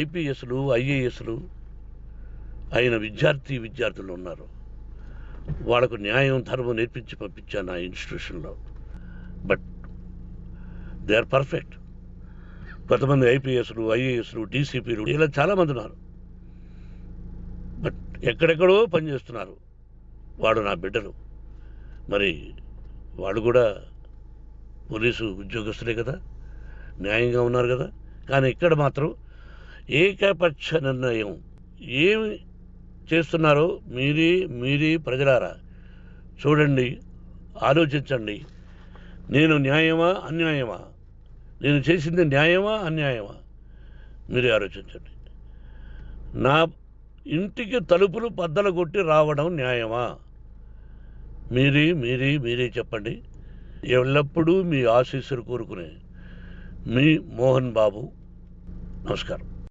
ఐపీఎస్లు ఐఏఎస్లు అయిన విద్యార్థులు ఉన్నారు. వాళ్ళకు న్యాయం ధర్మం నేర్పించి పంపించాను ఆ ఇన్స్టిట్యూషన్లో. But they are perfect. కొంతమంది ఐపీఎస్లు ఐఏఎస్లు డీసీపీలు ఇలా చాలామంది ఉన్నారు. బట్ ఎక్కడెక్కడో పనిచేస్తున్నారు. వాడు నా బిడ్డలు, మరి వాళ్ళు కూడా పోలీసు ఉద్యోగస్తులే కదా, న్యాయంగా ఉన్నారు కదా. కానీ ఇక్కడ మాత్రం ఏకపక్ష నిర్ణయం ఏమి చేస్తున్నారో మీరే ప్రజలారా చూడండి, ఆలోచించండి. నేను న్యాయమా అన్యాయమా, నేను చేసింది న్యాయమా అన్యాయమా, మీరే ఆలోచించండి. నా ఇంటికి తలుపులు బద్దలు కొట్టి రావడం న్యాయమా, మీరే చెప్పండి. ఎల్లప్పుడూ మీ ఆశీస్సులు కోరుకునే మీ మోహన్ బాబు. నమస్కారం.